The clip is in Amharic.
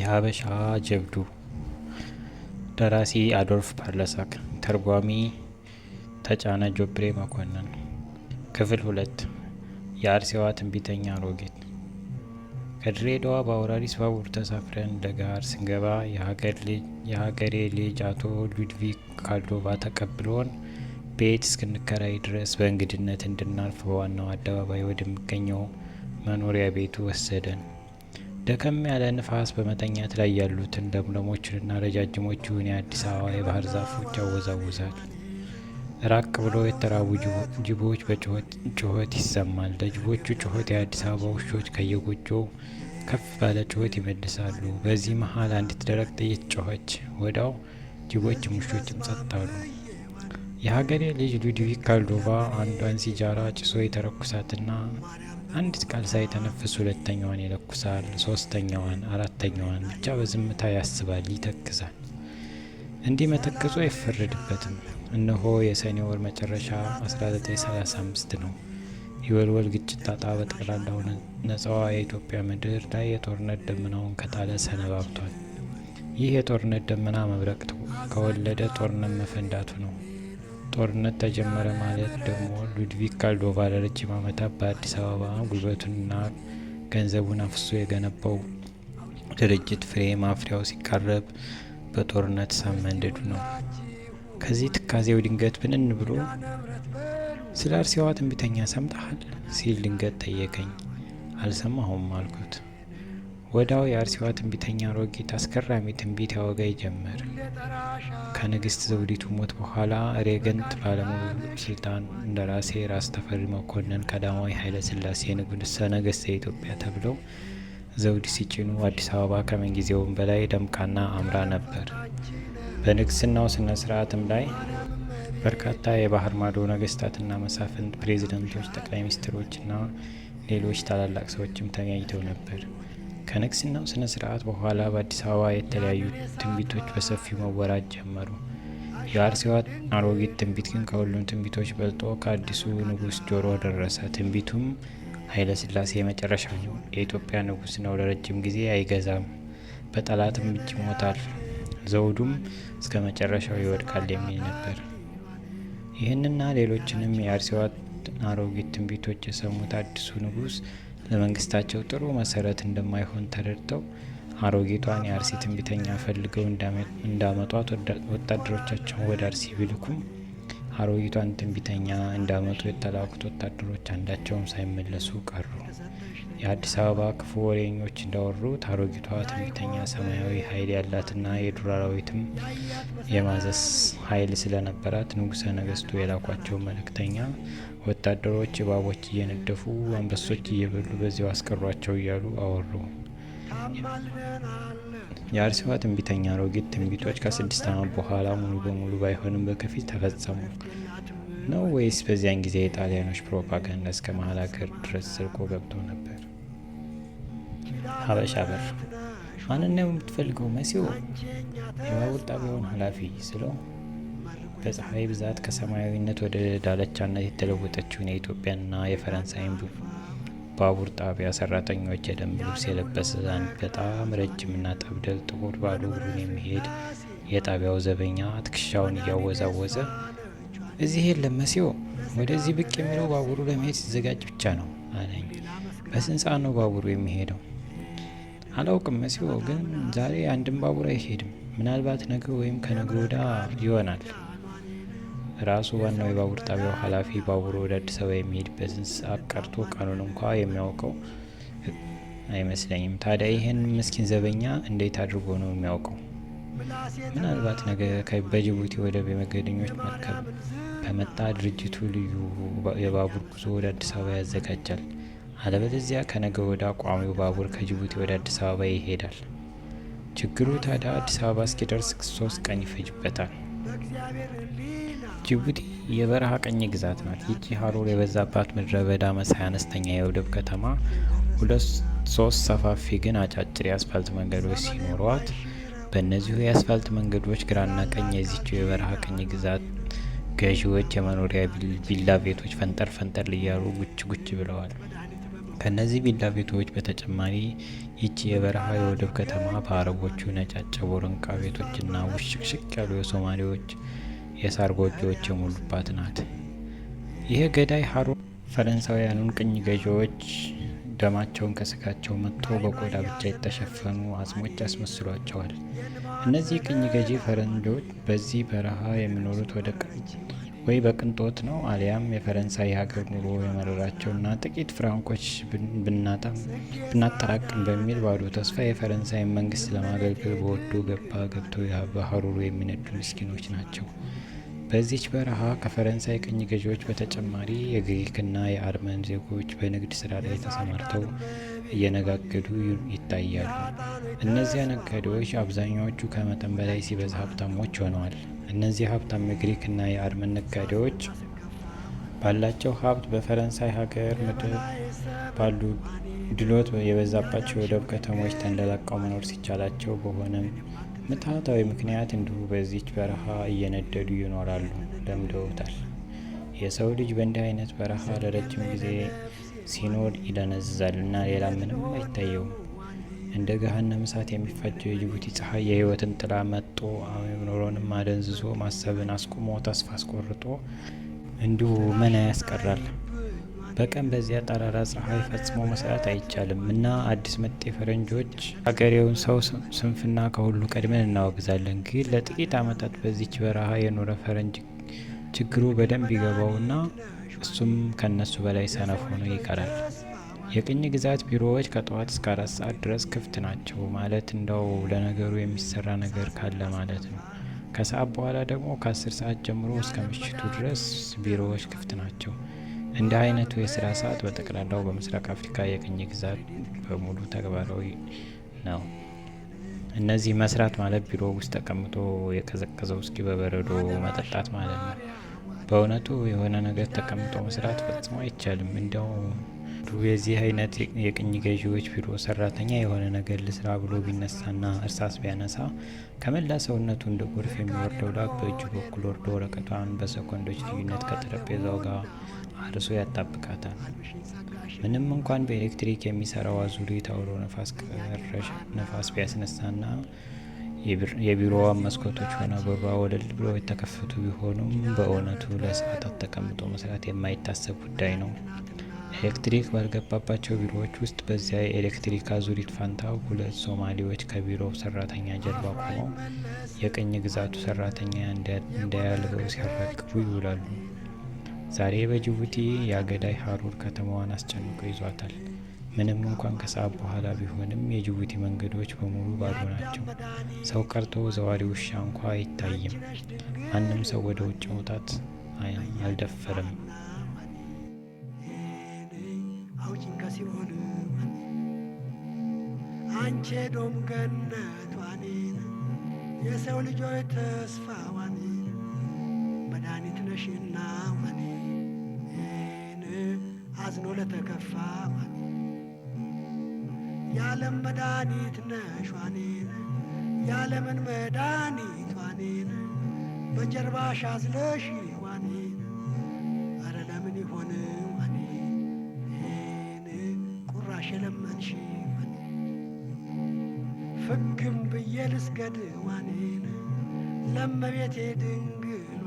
የሀበሻ ጀብዱ ደራሲ አዶልፍ ፓርለሳክ ተርጓሚ ተጫነ ጆብሬ መኮንን ክፍል 2 የአርሲዋ ትንቢተኛ አሮጊት ከድሬዳዋ በአውራሪስ ባቡር ተሳፍረን ለገሃር ስንገባ የሀገሬ ልጅ አቶ ሉድቪግ ካልዶቫ ተቀብሎን ቤት እስክንከራይ ድረስ በእንግድነት እንድናርፍ በዋናው አደባባይ ወደሚገኘው መኖሪያ ቤቱ ወሰደን። ደከም ያለ ንፋስ በመተኛት ላይ ያሉትን ለምለሞችንና ረጃጅሞቹን የአዲስ አበባ የባህር ዛፎች ያወዛውዛል። ራቅ ብሎ የተራቡ ጅቦች ጩኸት ይሰማል። ለጅቦቹ ጩኸት የአዲስ አበባ ውሾች ከየጎጆው ከፍ ባለ ጩኸት ይመልሳሉ። በዚህ መሀል አንዲት ደረቅ ጥይት ጮኸች። ወዲያው ጅቦችም ውሾችም ጸጥ አሉ። የሀገሬ ልጅ ሉድቪግ ካልዶቫ አንዷን ሲጃራ ጭሶ የተረኩሳትና አንዲት ቃል ሳይተነፍስ ሁለተኛዋን ይለኩሳል፣ ሶስተኛዋን፣ አራተኛዋን ብቻ በዝምታ ያስባል፣ ይተክዛል። እንዲህ መተከዙ አይፈረድበትም። እነሆ የሰኔ ወር መጨረሻ 1935 ነው። የወልወል ግጭት ጣጣ በጠቅላላው ነጻዋ የኢትዮጵያ ምድር ላይ የጦርነት ደመናውን ከጣለ ሰነባብቷል። ይህ የጦርነት ደመና መብረቅ ከወለደ ጦርነት መፈንዳቱ ነው። ጦርነት ተጀመረ ማለት ደግሞ ሉድቪግ ካልዶቫ ለረጅም ዓመታት በአዲስ አበባ ጉልበቱንና ገንዘቡን አፍሶ የገነባው ድርጅት ፍሬ ማፍሪያው ሲቃረብ በጦርነት እሳት መንደዱ ነው። ከዚህ ትካዜው ድንገት ብንን ብሎ ስለ አርሲዋ ትንቢተኛ ሰምተሃል ሲል ድንገት ጠየቀኝ። አልሰማሁም አልኩት። ወዲያው የአርሲዋ ትንቢተኛ አሮጊት አስገራሚ ትንቢት ያወጋኝ ጀመር። ከንግስት ዘውዲቱ ሞት በኋላ ሬገንት ባለሙሉ ስልጣን እንደራሴ ራስ ተፈሪ መኮንን ቀዳማዊ ኃይለ ሥላሴ ንጉሠ ነገሥት የኢትዮጵያ ተብለው ዘውድ ሲጭኑ አዲስ አበባ ከምንጊዜውም በላይ ደምቃና አምራ ነበር። በንግስናው ስነ ስርዓትም ላይ በርካታ የባህር ማዶ ነገስታትና መሳፍንት፣ ፕሬዚደንቶች፣ ጠቅላይ ሚኒስትሮችና ሌሎች ታላላቅ ሰዎችም ተገኝተው ነበር። ከንግስናው ስነ ስርዓት በኋላ በአዲስ አበባ የተለያዩ ትንቢቶች በሰፊው መወራት ጀመሩ። የአርሲዋ አሮጊት ትንቢት ግን ከሁሉም ትንቢቶች በልጦ ከአዲሱ ንጉሥ ጆሮ ደረሰ። ትንቢቱም ኃይለ ሥላሴ የመጨረሻው የኢትዮጵያ ንጉሥ ነው፣ ለረጅም ጊዜ አይገዛም፣ በጠላትም እጅ ይሞታል፣ ዘውዱም እስከ መጨረሻው ይወድቃል የሚል ነበር። ይህንና ሌሎችንም የአርሲዋ አሮጊት ትንቢቶች የሰሙት አዲሱ ንጉሥ ለመንግስታቸው ጥሩ መሰረት እንደማይሆን ተረድተው አሮጊቷን የአርሲ ትንቢተኛ ፈልገው እንዳመጧት ወታደሮቻቸውን ወደ አርሲ ቢልኩም አሮጊቷን ትንቢተኛ እንዳመጡ የተላኩት ወታደሮች አንዳቸውም ሳይመለሱ ቀሩ። የአዲስ አበባ ክፉ ወሬኞች እንዳወሩት አሮጊቷ ትንቢተኛ ሰማያዊ ኃይል ያላትና የዱር አራዊትም የማዘዝ ኃይል ስለነበራት ንጉሠ ነገሥቱ የላኳቸው መልእክተኛ ወታደሮች እባቦች እየነደፉ አንበሶች እየበሉ በዚያው አስቀሯቸው እያሉ አወሩ። የአርሲዋ ትንቢተኛ አሮጊት ትንቢቶች ከ6 ዓመት በኋላ ሙሉ በሙሉ ባይሆንም በከፊል ተፈጸሙ ነው ወይስ በዚያን ጊዜ የጣሊያኖች ፕሮፓጋንዳ እስከ መሀል ሀገር ድረስ ዘልቆ ገብቶ ነበር? ሀበሻ በር ማንን ነው የምትፈልገው መሲው? የባቡር ጣቢያውን ኃላፊ ስለው በፀሐይ ብዛት ከሰማያዊነት ወደ ዳለቻነት የተለወጠችውን የኢትዮጵያና የፈረንሳይን ባቡር ጣቢያ ሰራተኞች የደንብ ልብስ የለበሰ አንድ በጣም ረጅምና ጠብደል ጥቁር ባዶ እግሩን የሚሄድ የጣቢያው ዘበኛ ትከሻውን እያወዛወዘ እዚህ የለም መሲው፣ ወደዚህ ብቅ የሚለው ባቡሩ ለመሄድ ሲዘጋጅ ብቻ ነው አለኝ። በስንት ሰዓት ነው ባቡሩ የሚሄደው? አላውቅም መሲው፣ ግን ዛሬ አንድም ባቡር አይሄድም። ምናልባት ነገ ወይም ከነገ ወዲያ ይሆናል። ራሱ ዋናው የባቡር ጣቢያው ኃላፊ ባቡሩ ወደ አዲስ አበባ የሚሄድበትን ሰዓት ቀርቶ ቀኑን እንኳ የሚያውቀው አይመስለኝም። ታዲያ ይህን ምስኪን ዘበኛ እንዴት አድርጎ ነው የሚያውቀው? ምናልባት ነገ በጅቡቲ ወደብ የመንገደኞች መርከብ ከመጣ ድርጅቱ ልዩ የባቡር ጉዞ ወደ አዲስ አበባ ያዘጋጃል። አለበለዚያ ከነገ ወዲያ ቋሚው ባቡር ከጅቡቲ ወደ አዲስ አበባ ይሄዳል። ችግሩ ታዲያ አዲስ አበባ እስኪደርስ 3 ቀን ይፈጅበታል። ጅቡቲ የበረሃ ቀኝ ግዛት ናት። ይቺ ሀሩር የበዛባት ምድረ በዳ መሳይ አነስተኛ የወደብ ከተማ 2-3 ሰፋፊ ግን አጫጭር የአስፋልት መንገዶች ሲኖሯት በእነዚሁ የአስፋልት መንገዶች ግራና ቀኝ የዚችው የበረሃ ቀኝ ግዛት ገዢዎች የመኖሪያ ቪላ ቤቶች ፈንጠር ፈንጠር እያሉ ጉች ጉች ብለዋል። ከነዚህ ቪላ ቤቶች በተጨማሪ ይቺ የበረሃ የወደብ ከተማ በአረቦቹ ነጫጭ ቦረንቃ ቤቶችና ውሽቅሽቅ ያሉ የሶማሌዎች የሳር ጎጆዎች የሞሉባት ናት። ይህ ገዳይ ሀሩር ፈረንሳውያኑን ቅኝ ገዢዎች ደማቸውን ከስጋቸው መጥቶ በቆዳ ብቻ የተሸፈኑ አጽሞች ያስመስሏቸዋል። እነዚህ ቅኝ ገዢ ፈረንጆች በዚህ በረሃ የሚኖሩት ወይ በቅንጦት ነው አሊያም የፈረንሳይ ሀገር ኑሮ የመረራቸውና ጥቂት ፍራንኮች ብናጠራቅም በሚል ባዶ ተስፋ የፈረንሳይን መንግስት ለማገልገል በወዶ ገባ ገብተው በሀሩሩ የሚነዱ ምስኪኖች ናቸው። በዚች በረሃ ከፈረንሳይ ቅኝ ገዢዎች በተጨማሪ የግሪክና የአርመን ዜጎች በንግድ ስራ ላይ ተሰማርተው እየነጋገዱ ይታያሉ። እነዚያ ነጋዴዎች አብዛኛዎቹ ከመጠን በላይ ሲበዛ ሀብታሞች ሆነዋል። እነዚህ ሀብታም የግሪክና የአርመን ነጋዴዎች ባላቸው ሀብት በፈረንሳይ ሀገር ምድር ባሉ ድሎት የበዛባቸው የወደብ ከተሞች ተንደላቀው መኖር ሲቻላቸው በሆነ ምትሃታዊ ምክንያት እንዲሁ በዚች በረሃ እየነደዱ ይኖራሉ። ለምደውታል። የሰው ልጅ በእንዲህ አይነት በረሃ ለረጅም ጊዜ ሲኖር ይደነዝዛል እና ሌላ ምንም አይታየውም። እንደ ገሃነም እሳት የሚፋጀው የጅቡቲ ፀሐይ የህይወትን ጥላ መጦ አእምሮንም አደንዝዞ ማሰብን አስቁሞ ተስፋ አስቆርጦ እንዲሁ መና ያስቀራል። በቀን በዚያ ጠራራ ፀሐይ ፈጽሞ መስራት አይቻልም እና አዲስ መጤ ፈረንጆች ሀገሬውን ሰው ስንፍና ከሁሉ ቀድመን እናወግዛለን። ግን ለጥቂት ዓመታት በዚች በረሃ የኖረ ፈረንጅ ችግሩ በደንብ ይገባውና እሱም ከነሱ በላይ ሰነፍ ሆኖ ይቀራል። የቅኝ ግዛት ቢሮዎች ከጠዋት እስከ 4 ሰዓት ድረስ ክፍት ናቸው። ማለት እንደው ለነገሩ የሚሰራ ነገር ካለ ማለት ነው። ከሰዓት በኋላ ደግሞ ከ10 ሰዓት ጀምሮ እስከ ምሽቱ ድረስ ቢሮዎች ክፍት ናቸው። እንዲህ አይነቱ የስራ ሰዓት በጠቅላላው በምስራቅ አፍሪካ የቅኝ ግዛት በሙሉ ተግባራዊ ነው። እነዚህ መስራት ማለት ቢሮ ውስጥ ተቀምጦ የቀዘቀዘው ውስኪ በበረዶ መጠጣት ማለት ነው። በእውነቱ የሆነ ነገር ተቀምጦ መስራት ፈጽሞ አይቻልም። እንዲያው የዚህ አይነት የቅኝ ገዢዎች ቢሮ ሰራተኛ የሆነ ነገር ልስራ ብሎ ቢነሳና እርሳስ ቢያነሳ ከመላ ሰውነቱ እንደ ጎርፍ የሚወርደው ላብ በእጁ በኩል ወርዶ ወረቀቷን በሰኮንዶች ልዩነት ከጠረጴዛው ጋር አርሶ ያጣብቃታል። ምንም እንኳን በኤሌክትሪክ የሚሰራው አዙሪት አውሎ ነፋስ ቢያስነሳና የቢሮዋን መስኮቶች ሆነ በሯ ወለል ብለው የተከፈቱ ቢሆኑም በእውነቱ ለሰዓታት ተቀምጦ መስራት የማይታሰብ ጉዳይ ነው። ኤሌክትሪክ ባልገባባቸው ቢሮዎች ውስጥ በዚያ የኤሌክትሪክ አዙሪት ፋንታ 2 ሶማሌዎች ከቢሮው ሰራተኛ ጀርባ ቆመው የቅኝ ግዛቱ ሰራተኛ እንዳያልበው ሲያራግቡ ይውላሉ። ዛሬ በጅቡቲ የገዳይ ሀሩር ከተማዋን አስጨንቆ ይዟታል። ምንም እንኳን ከሰዓት በኋላ ቢሆንም የጅቡቲ መንገዶች በሙሉ ባዶ ናቸው። ሰው ቀርቶ ዘዋሪ ውሻ እንኳ አይታይም። ማንም ሰው ወደ ውጭ መውጣት አልደፈርም። አንቺ ዶም ገነቷን የሰው ልጆች ተስፋዋን መድኃኒት ነሽና ዋኔ አዝኖ ለተከፋ የዓለም መድኃኒት ነሿኔ የዓለምን መድኃኒቷኔ በጀርባሽ አዝለሽ ዋኔ አረ ለምን ይሆን ዋኔ ቁራሽ የለመንሽ ዋኔ ፍግም ብዬ ልስገድ ዋኔ ለመቤቴ ድንግል